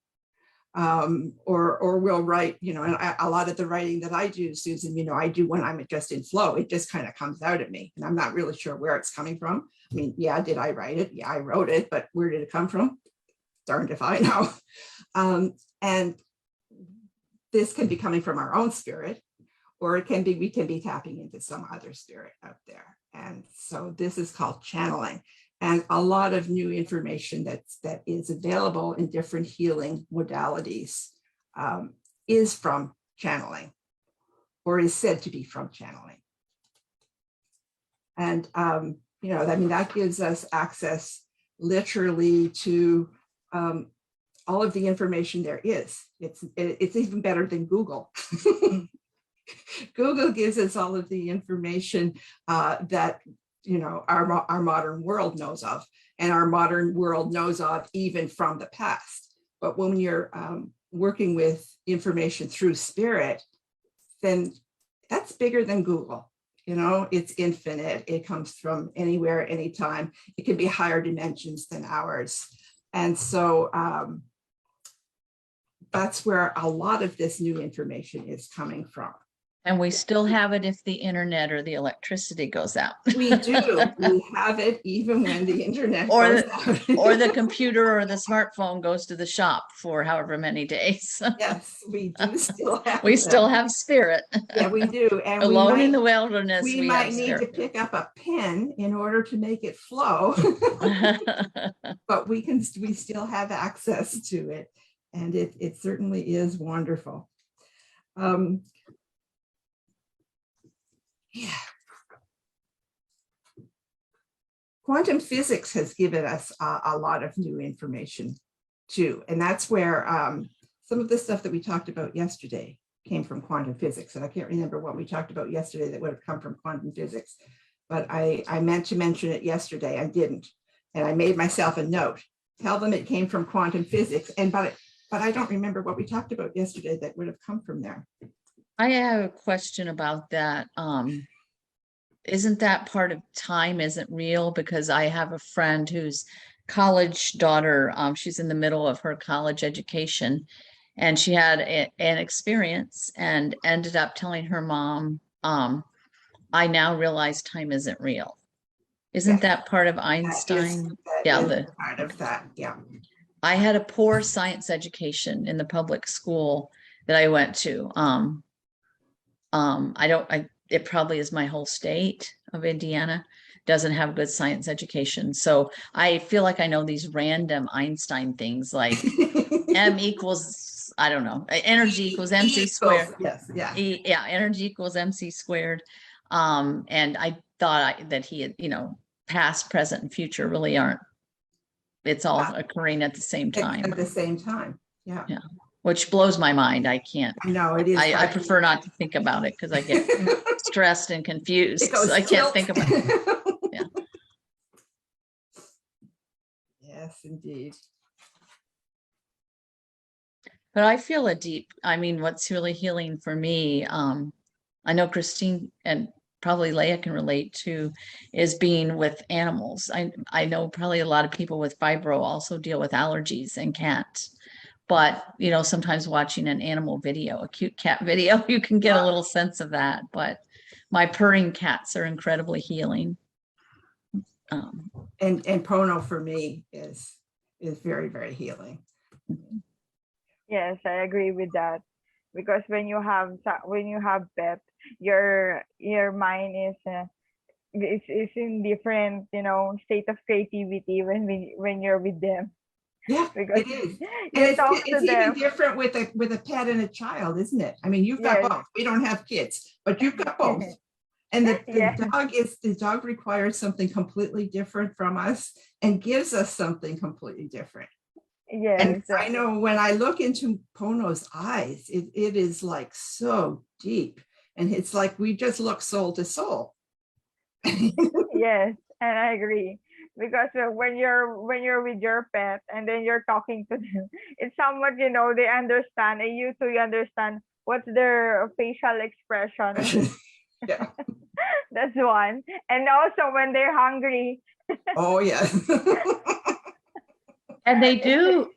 or will write, and a lot of the writing that I do, Susan, I do when I'm just in flow. It just kind of comes out at me, and I'm not really sure where it's coming from. I mean, yeah, did I write it? Yeah, I wrote it, but where did it come from? Darned if I know. And this can be coming from our own spirit, or we can be tapping into some other spirit out there. And so this is called channeling. And a lot of new information that is available in different healing modalities is from channeling, or is said to be from channeling. And that gives us access literally to all of the information there is. It's even better than Google. Google gives us all of the information that our modern world knows of, and our modern world knows of even from the past. But when you're working with information through spirit, then that's bigger than Google. It's infinite. It comes from anywhere, anytime. It can be higher dimensions than ours. And so that's where a lot of this new information is coming from. And we still have it if the internet or the electricity goes out. We do. We have it even when the internet or goes out. Or the computer or the smartphone goes to the shop for however many days. Yes, we do still have We them. still have spirit. Yeah, we do. And Alone in the wilderness, we we might have need to spirit. pick up a pen in order to make it flow. But we still have access to it. And it certainly is wonderful. Yeah. Quantum physics has given us a lot of new information too. And that's where some of the stuff that we talked about yesterday came from quantum physics, and I can't remember what we talked about yesterday that would have come from quantum physics, but I meant to mention it yesterday. I didn't, and I made myself a note. Tell them it came from quantum physics, but I don't remember what we talked about yesterday that would have come from there. I have a question about that. Isn't that part of time isn't real? Because I have a friend whose college daughter, she's in the middle of her college education, and she had an experience and ended up telling her mom, I now realize time isn't real. Isn't that part of Einstein? That is part of that. Yeah. I had a poor science education in the public school that I went to. It probably is my whole state of Indiana doesn't have good science education. So I feel like I know these random Einstein things like M equals, I don't know, energy equals MC squared. Yes, yeah. Yeah, energy equals MC squared. And I thought that he had, past, present, and future really aren't. It's all occurring at the same time. At the same time. Yeah. Yeah. Which blows my mind. I can't. No, it is. I prefer not to think about it because I get stressed and confused. So I can't think about it. Yeah. Yes, indeed. But I feel what's really healing for me, I know Christine and probably Leah can relate to, is being with animals. I know probably a lot of people with fibro also deal with allergies and can't. But, sometimes watching an animal video, a cute cat video, you can get a little sense of that. But my purring cats are incredibly healing. And Pono for me is very, very healing. Yes, I agree with that. Because when you have pet, your mind is in different state of creativity when you're with them. Yeah, because it is. You talk It's to them. even different with a pet and a child, isn't it? I mean, you've got both. We don't have kids, but you've got both. And the dog requires something completely different from us and gives us something completely different. Yes. And I know when I look into Pono's eyes, it is like so deep. And it's like we just look soul to soul. Yes, and I agree. Because when you're with your pet and then you're talking to them, it's somewhat, they understand, and you too, you understand what's their facial expression. Yeah. That's one. And also when they're hungry. Oh, yeah. And they do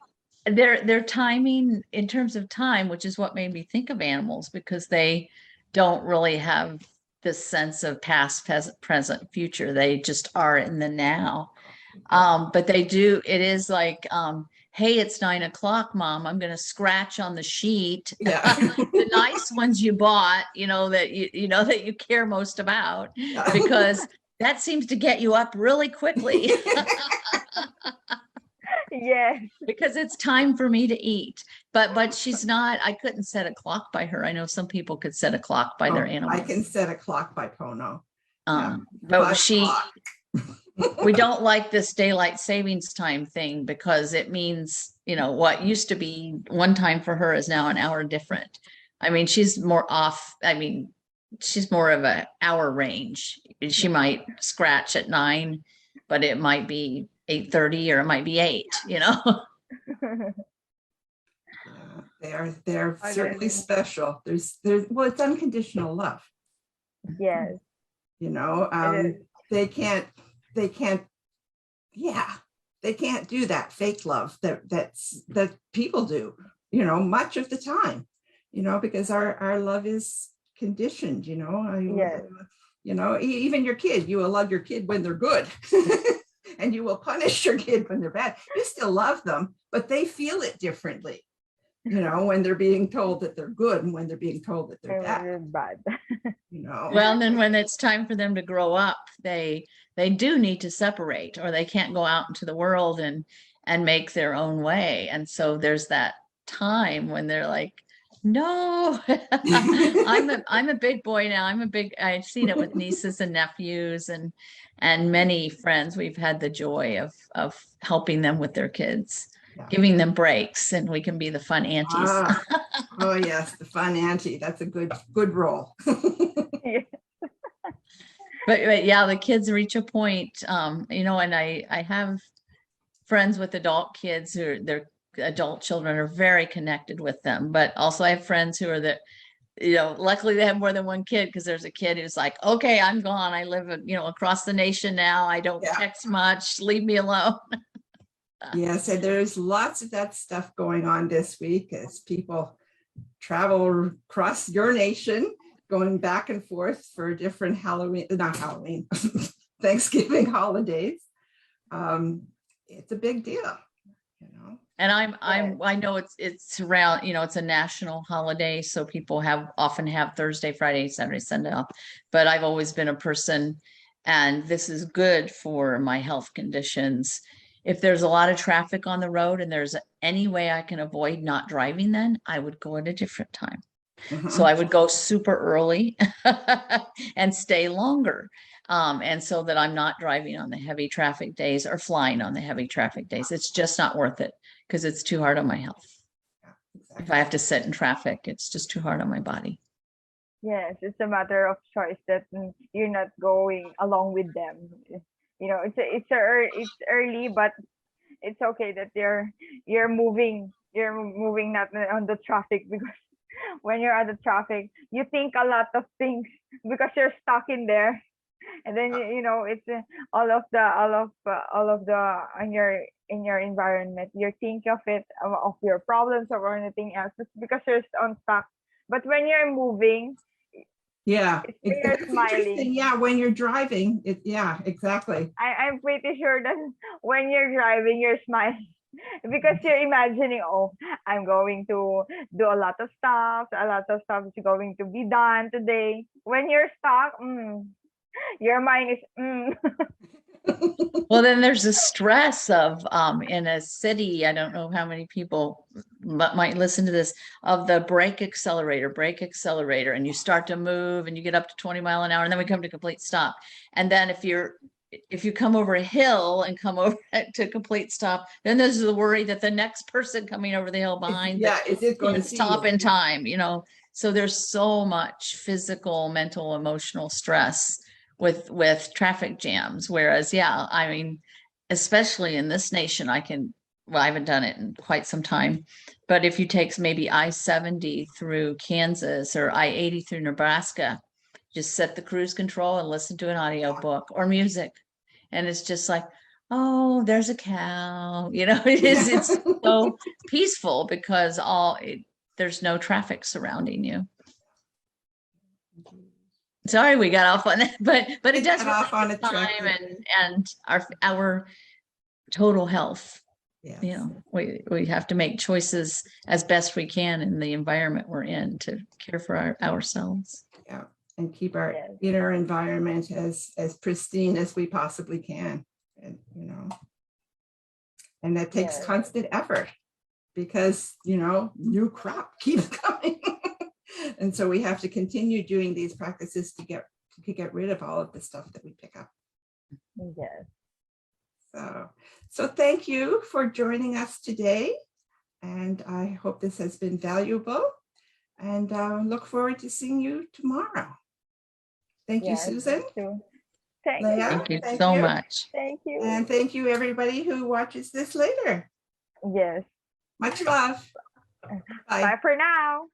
their timing in terms of time, which is what made me think of animals, because they don't really have this sense of past, present, future. They just are in the now. But they do, it is like, hey, it's 9 o'clock, Mom. I'm going to scratch on the sheet. Yeah. The nice ones you bought, that you care most about, because that seems to get you up really quickly. Yes. Because it's time for me to eat. But she's not, I couldn't set a clock by her. I know some people could set a clock by their animals. I can set a clock by Pono. But we don't like this daylight savings time thing, because it means, what used to be one time for her is now an hour different. I mean, she's more off. I mean, she's more of an hour range. She might scratch at 9, but it might be 8:30 or it might be 8, They're certainly special. There's it's unconditional love. Yes. They can't do that fake love that people do, much of the time, because our love is conditioned, Yes. Even your kid, you will love your kid when they're good. And you will punish your kid when they're bad. You still love them, but they feel it differently, when they're being told that they're good and when they're being told that they're bad. Well, and then when it's time for them to grow up, they do need to separate, or they can't go out into the world and make their own way. And so there's that time when they're like, no, I'm a big boy now. I've seen it with nieces and nephews and many friends. We've had the joy of helping them with their kids. Yeah. giving them breaks, and we can be the fun aunties. Oh yes, the fun auntie. That's a good role. Yeah. But yeah, the kids reach a point, you know, and I have friends with adult kids their adult children are very connected with them. But also I have friends who are you know, luckily they have more than one kid, because there's a kid who's like, okay, I'm gone. I live, you know, across the nation now. I don't Yeah. text much. Leave me alone. Yes, and there's lots of that stuff going on this week as people travel across your nation, going back and forth for different Thanksgiving holidays. It's a big deal, you know. And I know it's around, you know, it's a national holiday, so people often have Thursday, Friday, Saturday, Sunday off. But I've always been a person, and this is good for my health conditions. If there's a lot of traffic on the road and there's any way I can avoid not driving, then I would go at a different time. So I would go super early and stay longer. And so that I'm not driving on the heavy traffic days or flying on the heavy traffic days. It's just not worth it, because it's too hard on my health. Yeah, exactly. If I have to sit in traffic, it's just too hard on my body. Yes, it's a matter of choice that you're not going along with them. You know, it's early, but it's okay that you're moving not on the traffic, because when you're at the traffic, you think a lot of things because you're stuck in there, and then you know it's all of the in your environment. You think of it of your problems or anything else, it's because you're on stuck. But when you're moving, Yeah, you're that's interesting. smiling. Yeah, when you're driving, yeah, exactly. I'm pretty sure that when you're driving, you're smiling because you're imagining, oh, I'm going to do a lot of stuff. A lot of stuff is going to be done today. When you're stuck, your mind is. Well, then there's the stress of in a city, I don't know how many people might listen to this, of the brake accelerator, and you start to move and you get up to 20 mile an hour, and then we come to complete stop. And then if you come over a hill and come over to complete stop, then there's the worry that the next person coming over the hill behind is it going to stop in time, you know. So there's so much physical, mental, emotional stress with traffic jams. Whereas, yeah, I mean, especially in this nation, I haven't done it in quite some time, but if you take maybe I-70 through Kansas or I-80 through Nebraska, just set the cruise control and listen to an audiobook or music. And it's just like, oh, there's a cow, you know. It's so peaceful because there's no traffic surrounding you. Sorry, we got off on that, but it does off on a time track. and our total health. Yes. You know, we have to make choices as best we can in the environment we're in to care for ourselves. Yeah, and keep our inner environment as pristine as we possibly can, and you know, and that takes constant effort, because you know, new crop keeps coming. And so we have to continue doing these practices to get rid of all of the stuff that we pick up. Yes. So thank you for joining us today. And I hope this has been valuable, and look forward to seeing you tomorrow. Thank you, Susan. Thank you so much. Thank you. And thank you, everybody who watches this later. Yes. Much love. Bye for now.